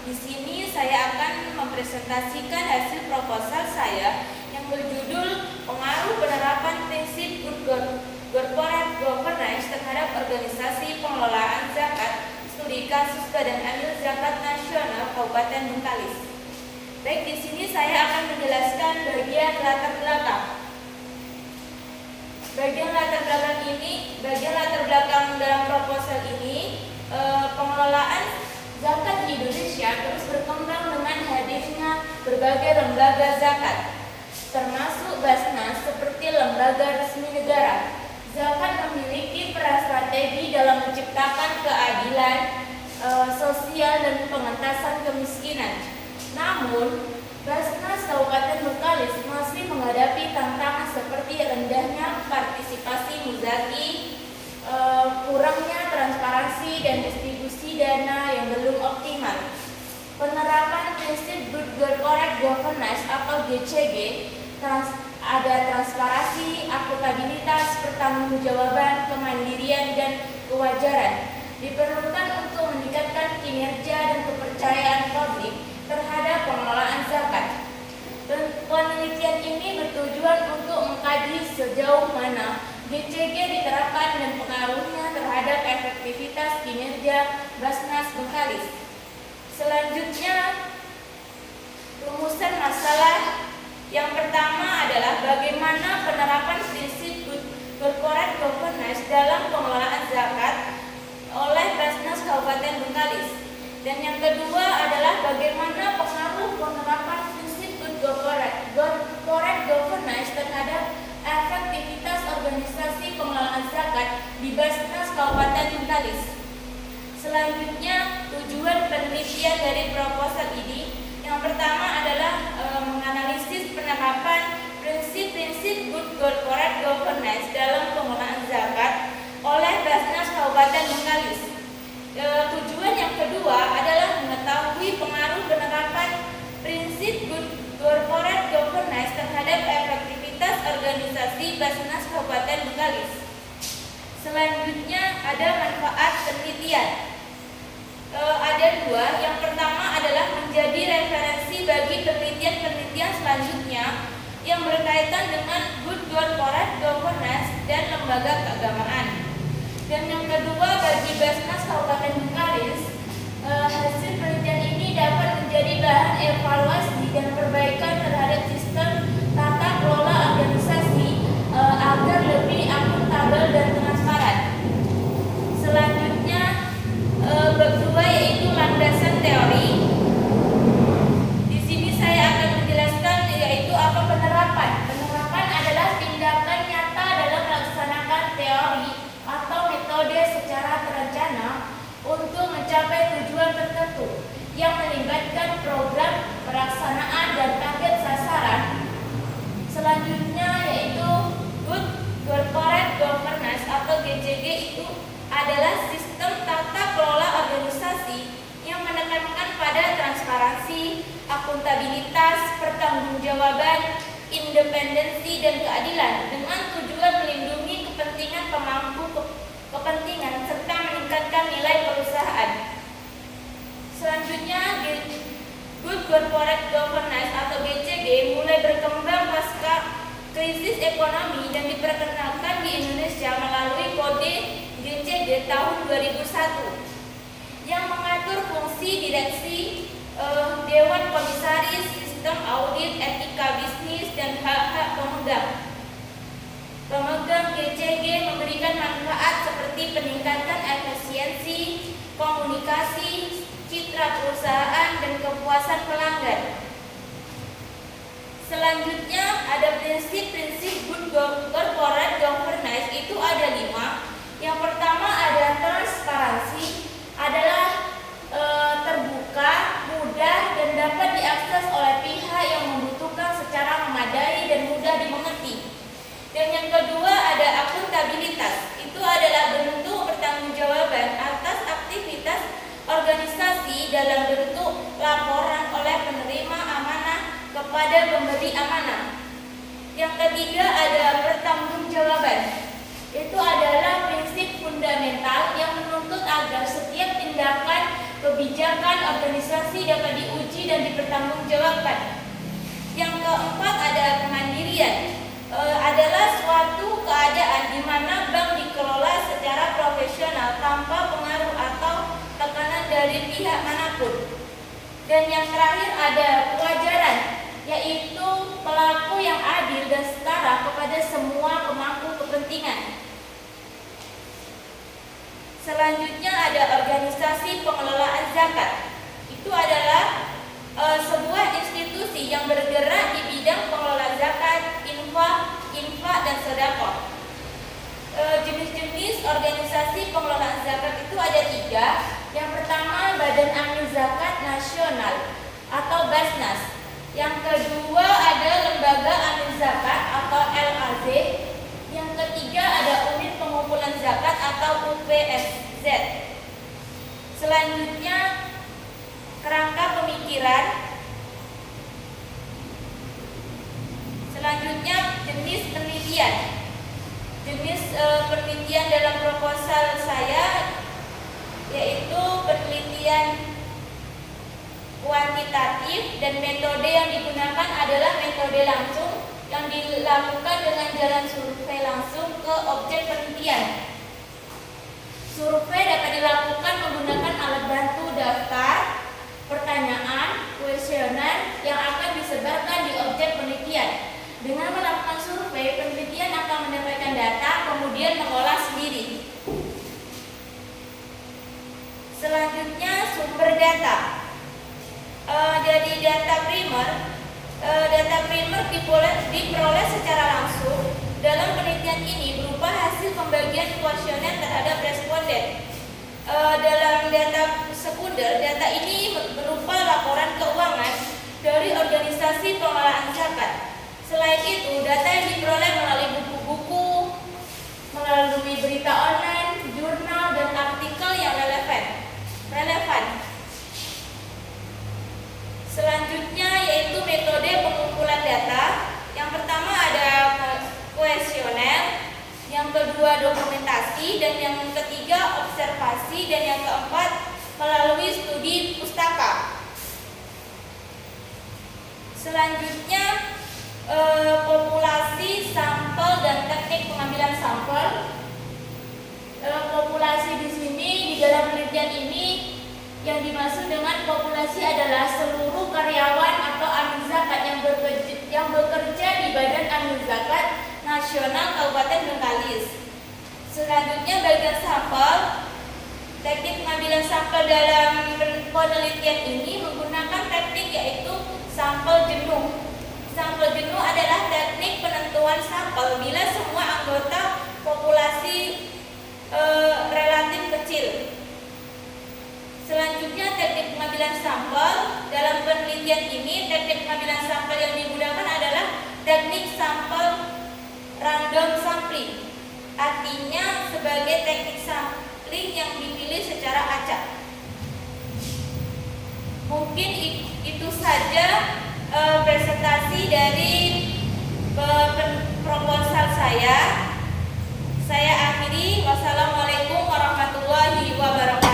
Di sini saya akan mempresentasikan hasil proposal saya yang berjudul Pengaruh Penerapan Prinsip Good Corporate Governance terhadap Organisasi Pengelolaan Zakat, Studi Kasus Badan Amil Zakat Nasional Kabupaten Bengkalis. Baik, di sini saya akan menjelaskan bagian latar belakang. Bagian latar belakang dalam proposal ini, pengelolaan zakat di Indonesia terus berkembang dengan hadirnya berbagai lembaga zakat, termasuk Basnas seperti lembaga resmi negara. Zakat memiliki peran strategi dalam menciptakan keadilan sosial dan pengentasan kemiskinan. Namun, Basnas Kabupaten Bengkalis masih menghadapi tantangan seperti rendahnya partisipasi muzaki, kurangnya transparansi dan distribusi dana yang belum optimal. Penerapan prinsip Good Corporate Governance atau GCG, ada transparansi, akuntabilitas, pertanggungjawaban, kemandirian, dan kewajaran diperlukan untuk meningkatkan kinerja dan kepercayaan publik terhadap pengelolaan zakat. Penelitian ini bertujuan untuk mengkaji sejauh mana GCG diterapkan dan pengaruhnya terhadap efektivitas kinerja Basnas Bengkalis. Selanjutnya, rumusan masalah yang pertama adalah bagaimana penerapan prinsip Good Corporate Governance dalam pengelolaan zakat oleh Basnas Kabupaten Bengkalis. Dan yang kedua adalah bagaimana pengaruh penerapan prinsip Good Corporate Governance terhadap efektivitas organisasi pengelolaan zakat di Basnas Kabupaten Bengkalis. Selanjutnya, tujuan penelitian dari proposal ini yang pertama adalah menganalisis penerapan prinsip-prinsip Good Corporate Governance dalam pengelolaan zakat oleh Basnas Kabupaten Bengkalis. Tujuan yang kedua adalah mengetahui pengaruh penerapan prinsip Good Corporate Governance terhadap efektivitas organisasi Basnas Kabupaten Bengkalis. Selanjutnya ada manfaat penelitian. Ada dua. Yang pertama adalah menjadi referensi bagi penelitian-penelitian selanjutnya yang berkaitan dengan Good Corporate Governance dan lembaga keagamaan. Dan yang kedua, bagi Basnas Kabupaten Bengkalis, hasil penelitian ini dapat menjadi bahan evaluasi dan perbaikan terhadap sistem tata kelola organisasi agar lebih akuntabel dan transparan. Selanjutnya, kedua yaitu landasan teori. Di sini saya akan menjelaskan yaitu apa penerapan. Penerapan adalah tindakan nyata dalam melaksanakan teori atau metode secara terencana untuk mencapai tujuan tertentu yang melibatkan program, pelaksanaan, dan target sasaran. Selanjutnya yaitu Good Corporate Governance atau GCG itu adalah sistem tata kelola organisasi yang menekankan pada transparansi, akuntabilitas, pertanggungjawaban, independensi, dan keadilan dengan tujuan melindungi kepentingan pemangku kepentingan serta meningkatkan nilai perusahaan. Selanjutnya, Good Corporate Governance atau GCG mulai berkembang pasca krisis ekonomi dan diperkenalkan di Indonesia melalui kode GCG tahun 2001 yang mengatur fungsi direksi, dewan komisaris, sistem audit, etika bisnis, dan hak-hak pemegang. Pemegang GCG memberikan manfaat seperti peningkatan efisiensi, komunikasi, citra perusahaan, dan kepuasan pelanggan. Selanjutnya ada prinsip-prinsip Good Corporate Governance, itu ada 5. Yang pertama ada transparansi, adalah terbuka, mudah, dan dapat diakses oleh pihak yang membutuhkan secara memadai dan mudah dimengerti. Dan yang kedua ada akuntabilitas, itu adalah bentuk pertanggungjawaban atas aktivitas organisasi dalam bentuk laporan oleh penerima amanah kepada pemberi amanah. Yang ketiga ada pertanggungjawaban, itu adalah prinsip fundamental yang menuntut agar setiap tindakan kebijakan organisasi dapat diuji dan dipertanggungjawabkan. Yang keempat ada kemandirian. Adalah suatu keadaan di mana bank dikelola secara profesional tanpa pengaruh atau tekanan dari pihak manapun. Dan yang terakhir ada kewajaran, yaitu pelaku yang adil dan setara kepada semua pemangku kepentingan. Selanjutnya ada organisasi pengelolaan zakat. Itu adalah sebuah institusi yang bergerak di bidang pengelolaan zakat, infak dan sedekah. Jenis-jenis organisasi pengelolaan zakat itu ada 3. Yang pertama, Badan Amin Zakat Nasional atau Basnas. Yang kedua ada Lembaga Amin Zakat atau LAZ. Yang ketiga ada Unit Pengumpulan Zakat atau UPSZ. Selanjutnya, kerangka pemikiran. Selanjutnya, jenis penelitian. Jenis penelitian dalam proposal saya yaitu penelitian kuantitatif, dan metode yang digunakan adalah metode langsung yang dilakukan dengan jalan survei langsung ke objek penelitian. Survei dapat dilakukan menggunakan alat bantu daftar, pertanyaan, kuesioner yang akan disebarkan di objek penelitian. Dengan melakukan survei, penelitian akan mendapatkan data kemudian mengolah sendiri. Selanjutnya, sumber data. Jadi data primer diperoleh secara langsung. Dalam penelitian ini berupa hasil pembagian kuesioner terhadap responden. Dalam data sekunder, data ini berupa laporan keuangan dari organisasi pengelolaan zakat. Selain itu, data yang diperoleh melalui buku-buku, melalui berita online, jurnal, dan artikel yang relevan. Selanjutnya yaitu metode pengumpulan data. Yang pertama ada kuesioner, yang kedua dokumentasi, dan yang ketiga observasi, dan yang keempat melalui studi pustaka. Selanjutnya populasi, sampel, dan teknik pengambilan sampel. Populasi di sini, di dalam penelitian ini, yang dimaksud dengan populasi adalah seluruh karyawan atau amin zakat yang bekerja di Badan Amin Zakat Nasional Kabupaten Bengkalis. Selanjutnya bagian sampel. Teknik pengambilan sampel dalam penelitian ini menggunakan teknik yaitu sampel jenuh. Sampel jenuh adalah teknik penentuan sampel bila semua anggota populasi relatif kecil. Selanjutnya teknik pengambilan sampel. Dalam penelitian ini teknik pengambilan sampel yang digunakan adalah teknik sampel random sampling. Artinya sebagai teknik sampling yang dipilih secara acak. Mungkin itu saja presentasi dari proposal saya. Saya akhiri. Wassalamualaikum warahmatullahi wabarakatuh.